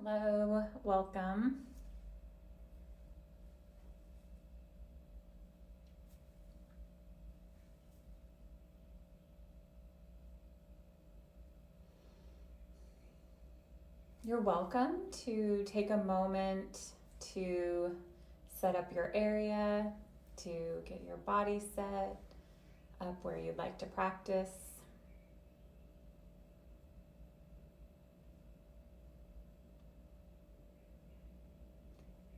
Hello, welcome. You're welcome to take a moment to set up your area, to get your body set up where you'd like to practice.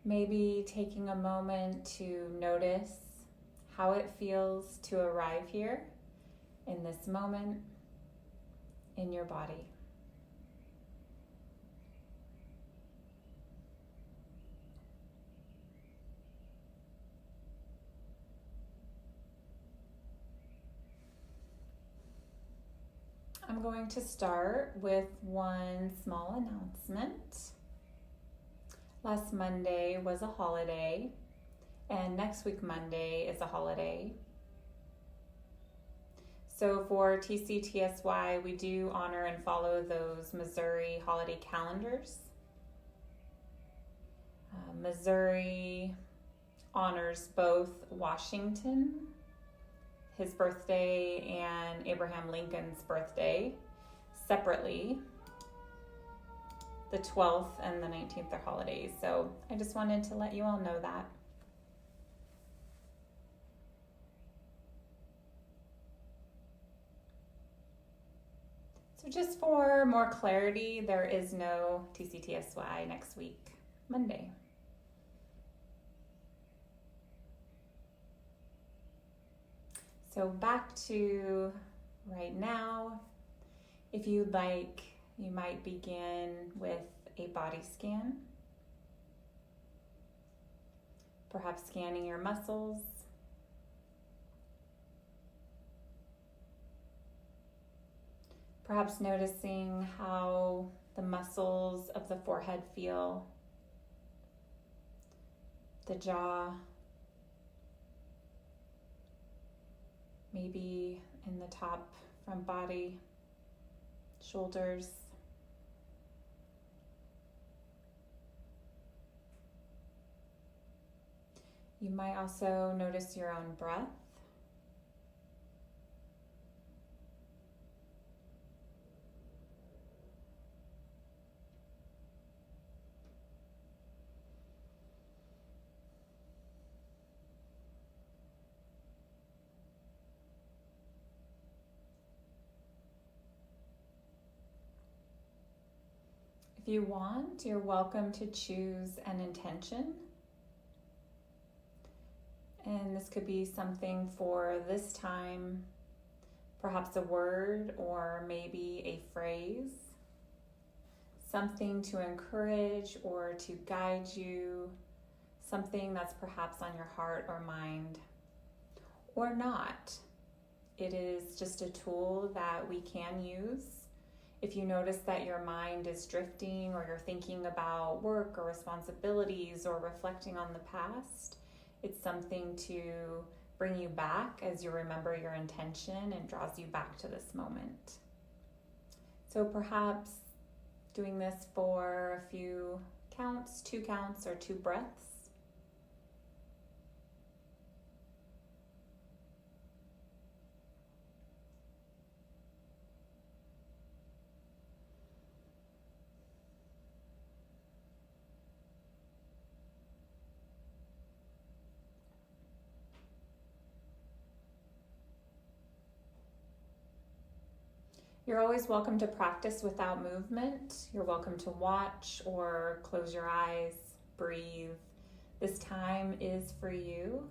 Maybe taking a moment to notice how it feels to arrive here in this moment in your body. I'm going to start with one small announcement. Last Monday was a holiday, and next week Monday is a holiday. So for TCTSY, we do honor and follow those Missouri holiday calendars. Missouri honors both Washington, his birthday, and Abraham Lincoln's birthday separately. The 12th and the 19th are holidays, so I just wanted to let you all know that. So just for more clarity, there is no TCTSY next week, Monday. So back to right now. If you'd like, you might begin with a body scan. Perhaps scanning your muscles. Perhaps noticing how the muscles of the forehead feel, the jaw, maybe in the top front body, shoulders. You might also notice your own breath. If you want, you're welcome to choose an intention. And this could be something for this time, perhaps a word or maybe a phrase, something to encourage or to guide you, something that's perhaps on your heart or mind, or not. It is just a tool that we can use. If you notice that your mind is drifting or you're thinking about work or responsibilities or reflecting on the past, it's something to bring you back as you remember your intention and draws you back to this moment. So perhaps doing this for a few counts, 2 counts, or 2 breaths. You're always welcome to practice without movement. You're welcome to watch or close your eyes, breathe. This time is for you,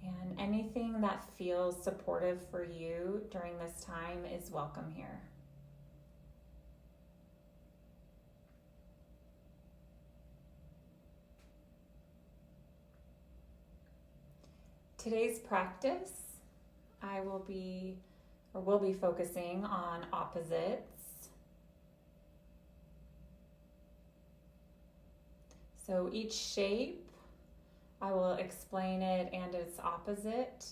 and anything that feels supportive for you during this time is welcome here. Today's practice, will be focusing on opposites. So each shape, I will explain it and its opposite.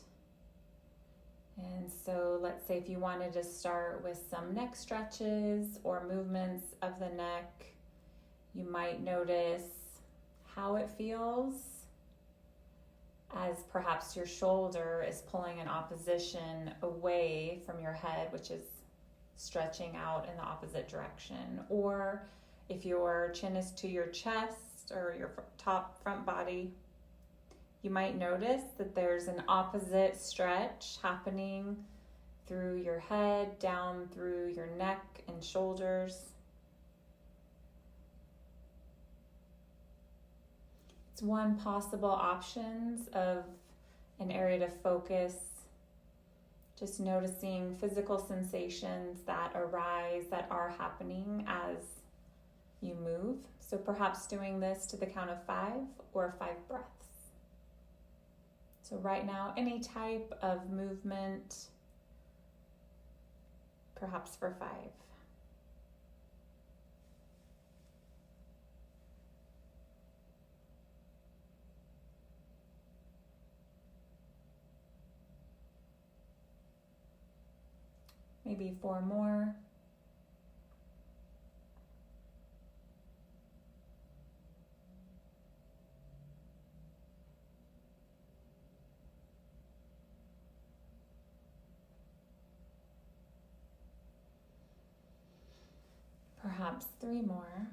And so let's say if you wanted to start with some neck stretches or movements of the neck, You might notice how it feels as perhaps your shoulder is pulling in opposition away from your head, which is stretching out in the opposite direction. Or if your chin is to your chest or your top front body, you might notice that there's an opposite stretch happening through your head, down through your neck and shoulders. It's one possible options of an area to focus. Just noticing physical sensations that arise, that are happening as you move. So perhaps doing this to the count of 5 or 5 breaths. So right now, any type of movement, perhaps for 5. Maybe 4 more. Perhaps 3 more.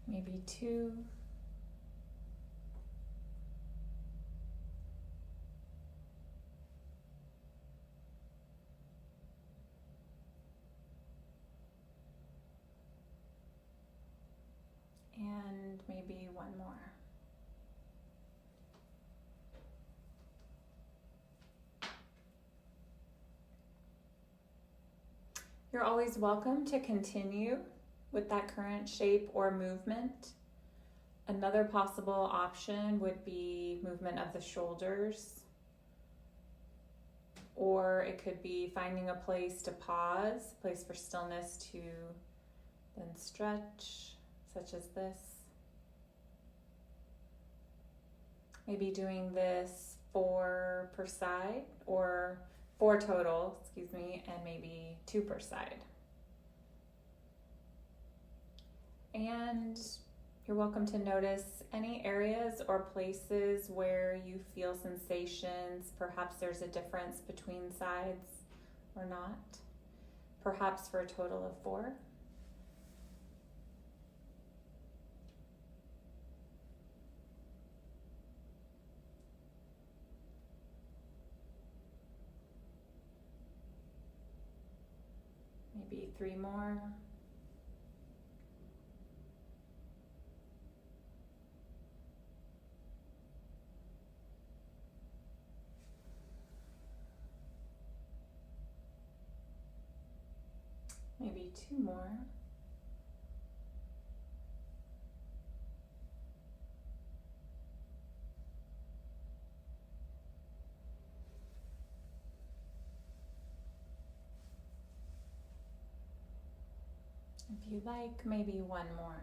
Maybe 2. And maybe 1 more. You're always welcome to continue with that current shape or movement. Another possible option would be movement of the shoulders, or it could be finding a place to pause, a place for stillness to then stretch, such as this. Maybe doing this 4 per side, or 4 total, and maybe 2 per side. And you're welcome to notice any areas or places where you feel sensations. Perhaps there's a difference between sides or not. Perhaps for a total of 4. Maybe 3 more. Maybe 2 more. If you like, maybe 1 more.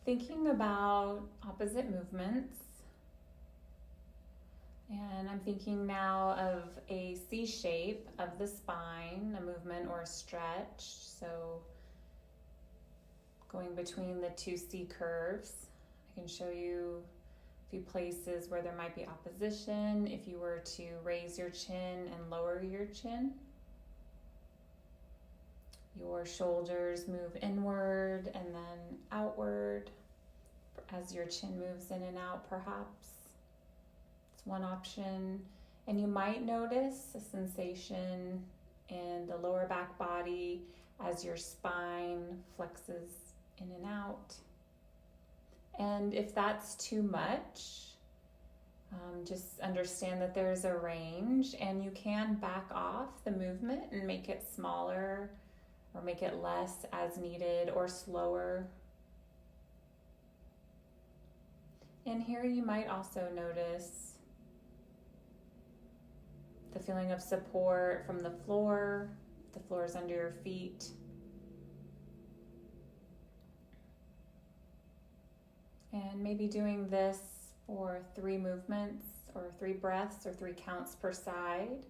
Thinking about opposite movements, and I'm thinking now of a C shape of the spine, a movement or a stretch. So going between the 2 C curves, I can show you a few places where there might be opposition. If you were to raise your chin and lower your chin, your shoulders move inward and then outward as your chin moves in and out, perhaps. It's one option. And you might notice a sensation in the lower back body as your spine flexes in and out. And if that's too much, just understand that there's a range, and you can back off the movement and make it smaller or make it less as needed or slower. And here you might also notice the feeling of support from the floor is under your feet. And maybe doing this for 3 movements or 3 breaths or 3 counts per side,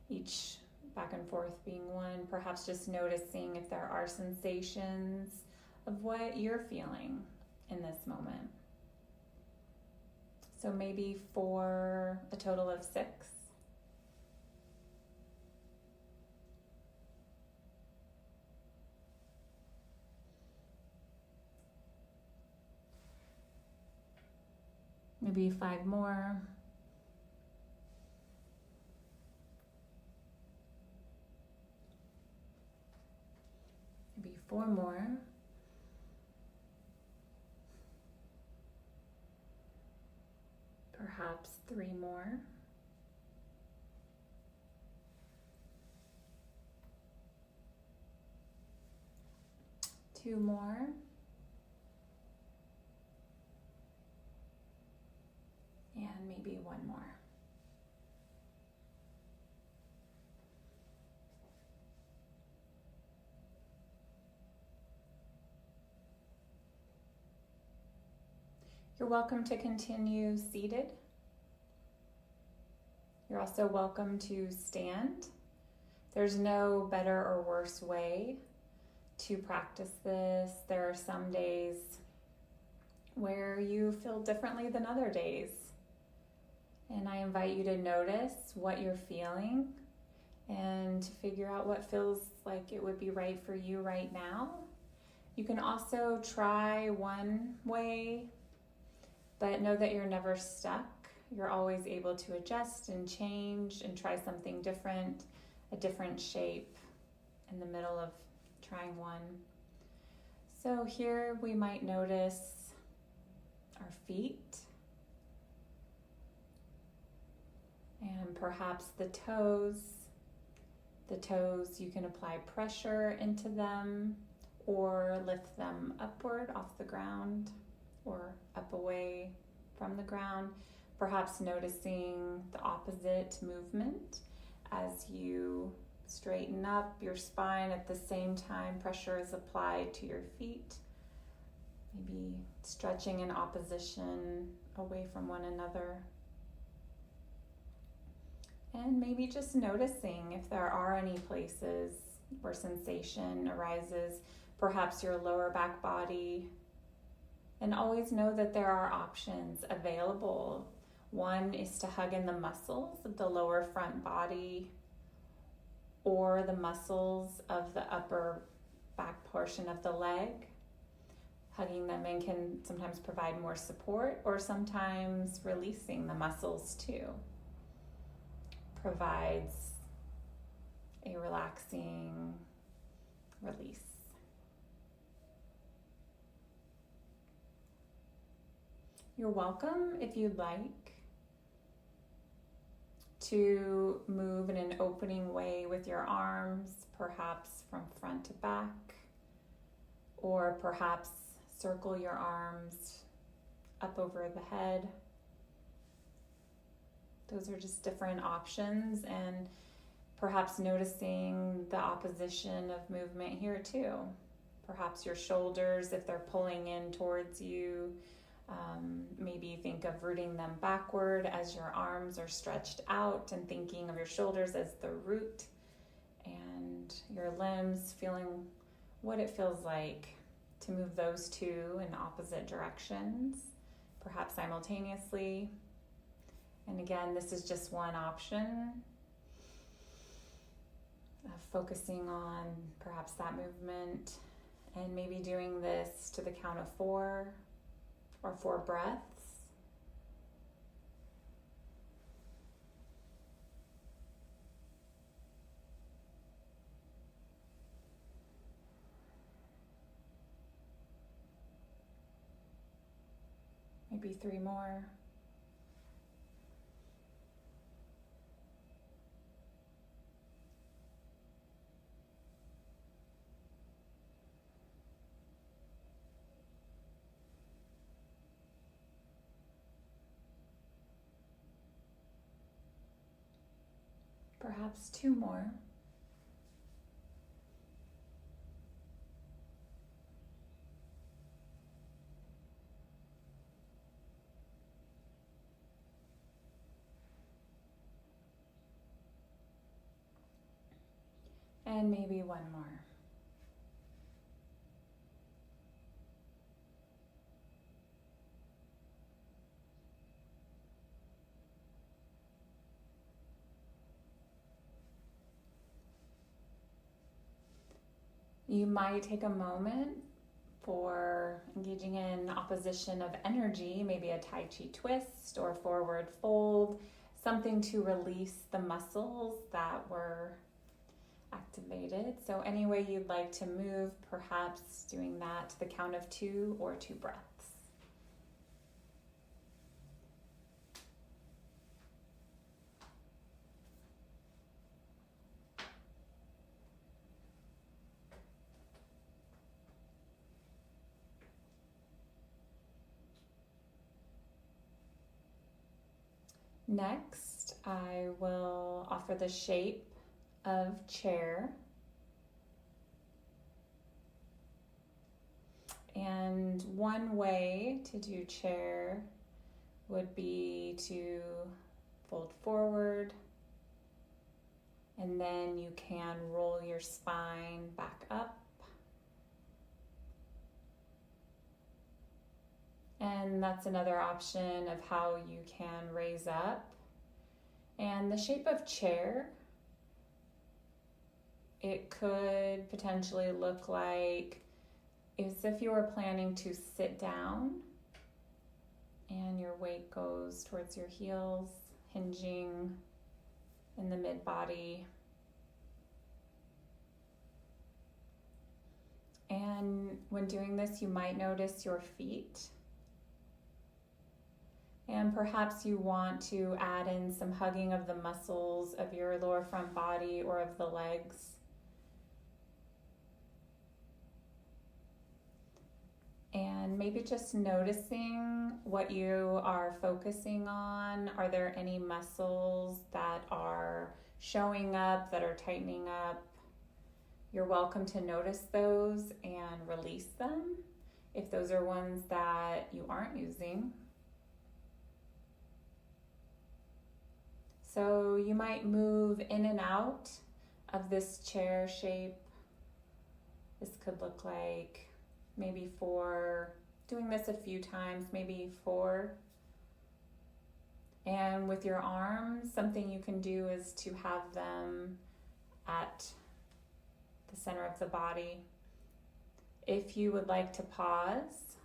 each back and forth being 1. Perhaps just noticing if there are sensations of what you're feeling in this moment. So maybe for a total of 6. Maybe 5 more. Maybe 4 more. Perhaps 3 more. Two more. And maybe 1 more. You're welcome to continue seated. You're also welcome to stand. There's no better or worse way to practice this. There are some days where you feel differently than other days. And I invite you to notice what you're feeling and to figure out what feels like it would be right for you right now. You can also try one way, but know that you're never stuck. You're always able to adjust and change and try something different, a different shape in the middle of trying one. So here we might notice our feet and perhaps the toes. The toes, you can apply pressure into them or lift them upward off the ground or up away from the ground. Perhaps noticing the opposite movement as you straighten up your spine at the same time pressure is applied to your feet. Maybe stretching in opposition away from one another. And maybe just noticing if there are any places where sensation arises, perhaps your lower back body. And always know that there are options available. One is to hug in the muscles of the lower front body or the muscles of the upper back portion of the leg. Hugging them in can sometimes provide more support, or sometimes releasing the muscles too provides a relaxing release. You're welcome, if you'd like, to move in an opening way with your arms, perhaps from front to back, or perhaps circle your arms up over the head. Those are just different options, and perhaps noticing the opposition of movement here too. Perhaps your shoulders, if they're pulling in towards you, maybe think of rooting them backward as your arms are stretched out, and thinking of your shoulders as the root, and your limbs feeling what it feels like to move those two in opposite directions, perhaps simultaneously. And again, this is just one option of focusing on perhaps that movement, and maybe doing this to the count of 4 or 4 breaths. Maybe 3 more. perhaps 2 more. And maybe 1 more. You might take a moment for engaging in opposition of energy, maybe a Tai Chi twist or forward fold, something to release the muscles that were activated. So any way you'd like to move, perhaps doing that to the count of 2 or 2 breaths. Next, I will offer the shape of chair. And one way to do chair would be to fold forward, and then you can roll your spine back up. And that's another option of how you can raise up. And the shape of chair, it could potentially look like as if you were planning to sit down and your weight goes towards your heels, hinging in the mid-body. And when doing this, you might notice your feet. And perhaps you want to add in some hugging of the muscles of your lower front body or of the legs. And maybe just noticing what you are focusing on. Are there any muscles that are showing up, that are tightening up? You're welcome to notice those and release them if those are ones that you aren't using. So you might move in and out of this chair shape. This could look like maybe 4, doing this a few times, maybe 4. And with your arms, something you can do is to have them at the center of the body. If you would like to pause,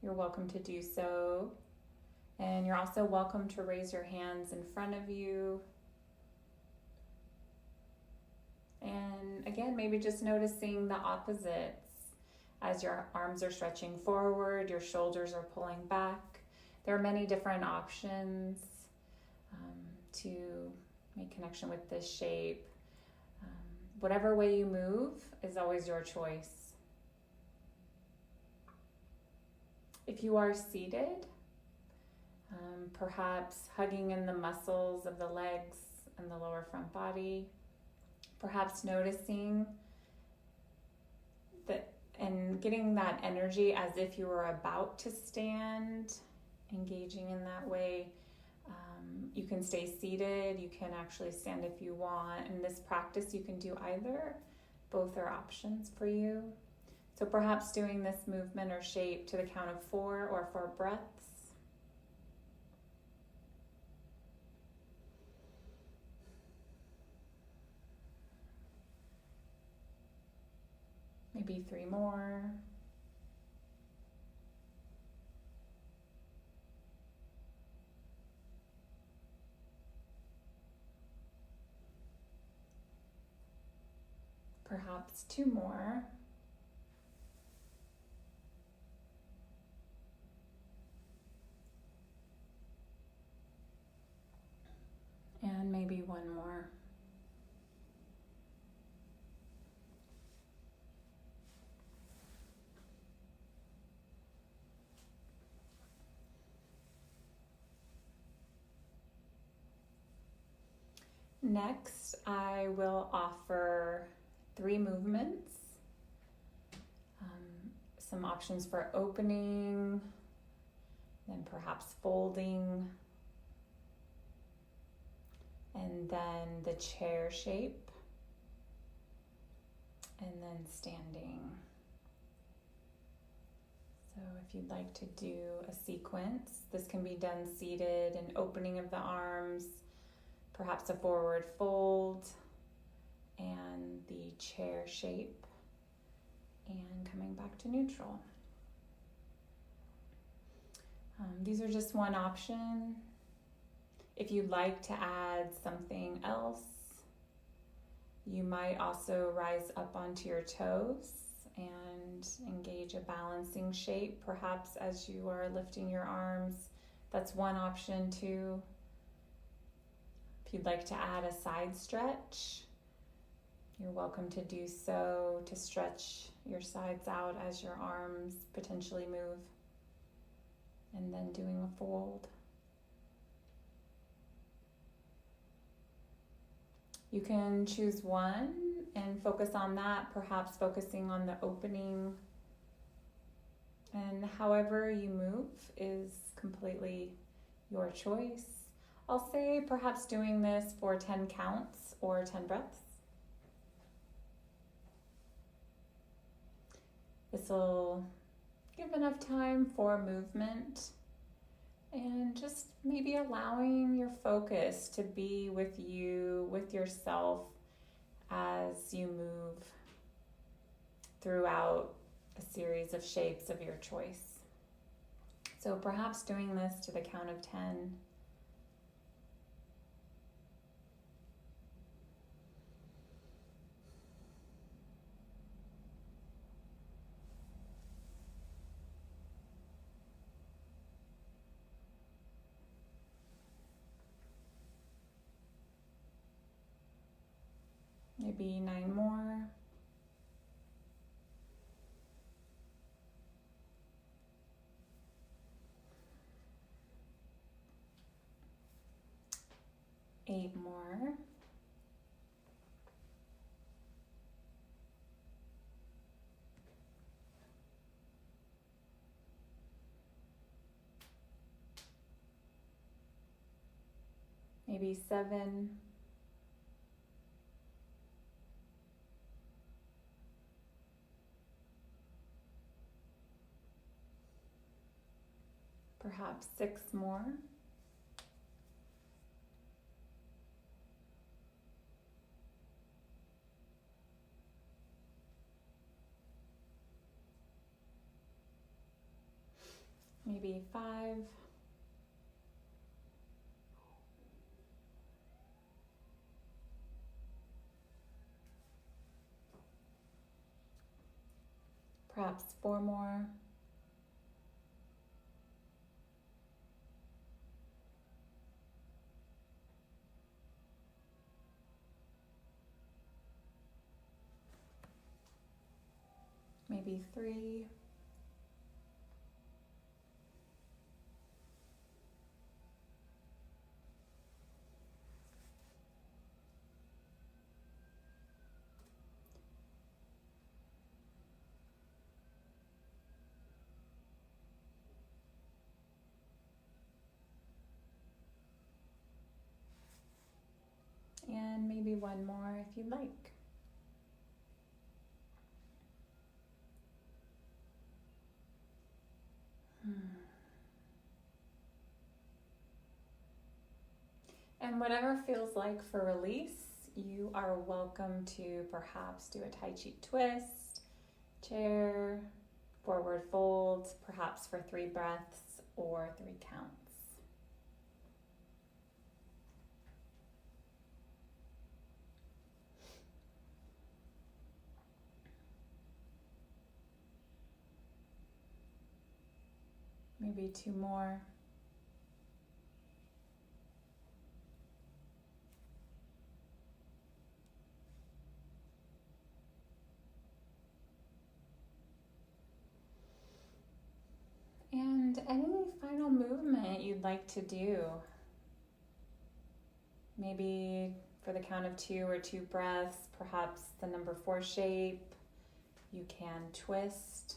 you're welcome to do so. And you're also welcome to raise your hands in front of you. And again, maybe just noticing the opposites. As your arms are stretching forward, your shoulders are pulling back. There are many different options to make connection with this shape. Whatever way you move is always your choice. If you are seated, perhaps hugging in the muscles of the legs and the lower front body, perhaps noticing that and getting that energy as if you were about to stand, engaging in that way. You can stay seated, you can actually stand if you want. In this practice, you can do either. Both are options for you. So perhaps doing this movement or shape to the count of 4 or 4 breaths. Maybe 3 more. Perhaps 2 more. And maybe 1 more. next I will offer 3 movements. Some options for opening, then perhaps folding, and then the chair shape, and then standing. So if you'd like to do a sequence, this can be done seated, an opening of the arms, perhaps a forward fold, and the chair shape, and coming back to neutral. These are just one option. If you'd like to add something else, you might also rise up onto your toes and engage a balancing shape, perhaps as you are lifting your arms. That's one option too. If you'd like to add a side stretch, you're welcome to do so, to stretch your sides out as your arms potentially move, and then doing a fold. You can choose one and focus on that, perhaps focusing on the opening. And however you move is completely your choice. I'll say perhaps doing this for 10 counts or 10 breaths. This will give enough time for movement and just maybe allowing your focus to be with you, with yourself, as you move throughout a series of shapes of your choice. So perhaps doing this to the count of 10. Maybe 9 more. Eight more. Maybe 7. Perhaps 6 more. Maybe 5. Perhaps 4 more. Maybe 3. And maybe 1 more if you'd like. And whatever feels like for release, you are welcome to perhaps do a Tai Chi twist, chair, forward fold, perhaps for 3 breaths or 3 counts. Maybe 2 more. And any final movement you'd like to do. Maybe for the count of 2 or 2 breaths, perhaps the number 4 shape. You can twist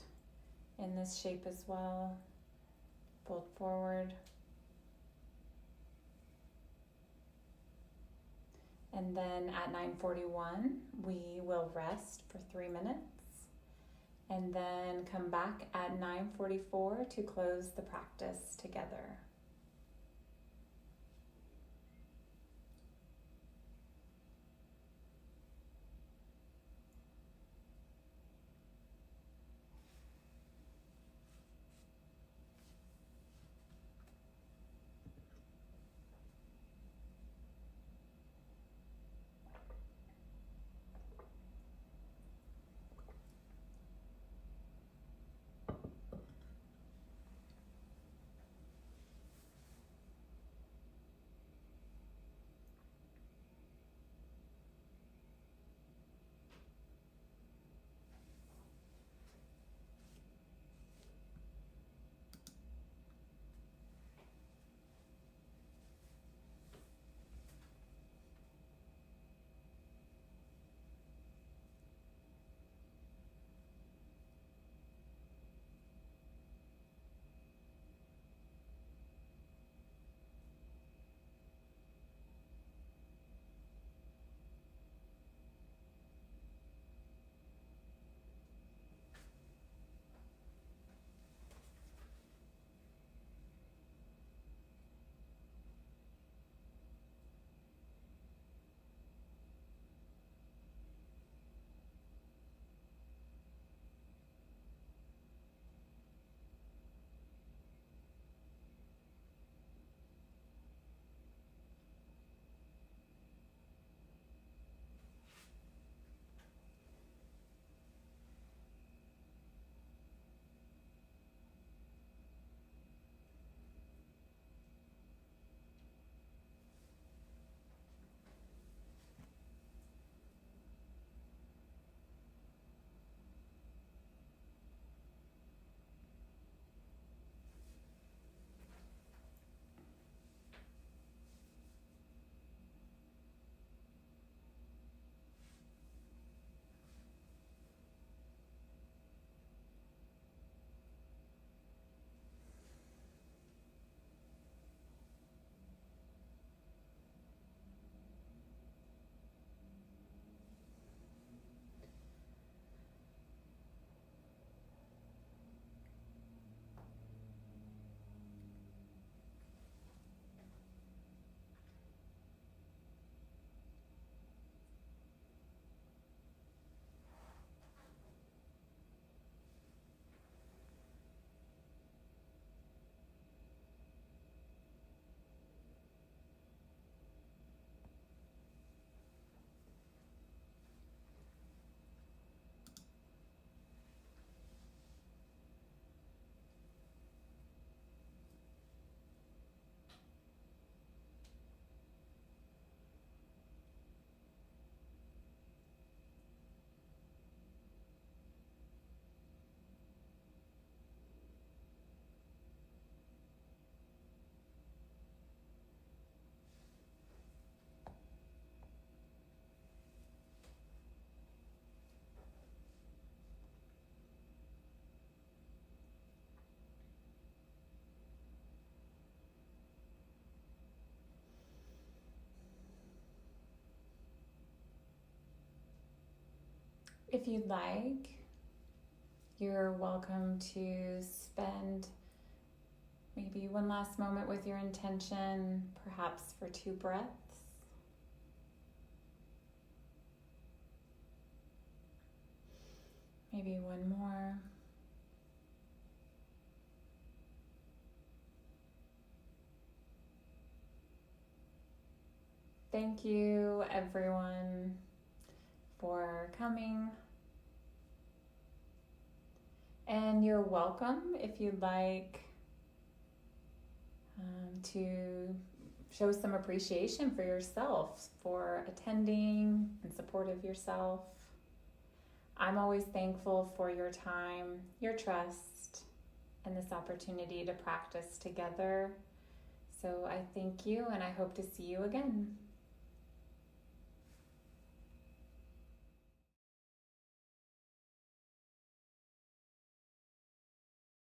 in this shape as well. Fold forward. And then at 9:41, we will rest for 3 minutes and then come back at 9:44 to close the practice together. If you'd like, you're welcome to spend maybe one last moment with your intention, perhaps for 2 breaths. Maybe one more. Thank you, everyone, for coming. And you're welcome, if you'd like, to show some appreciation for yourself for attending and support of yourself. I'm always thankful for your time, your trust, and this opportunity to practice together. So I thank you, and I hope to see you again.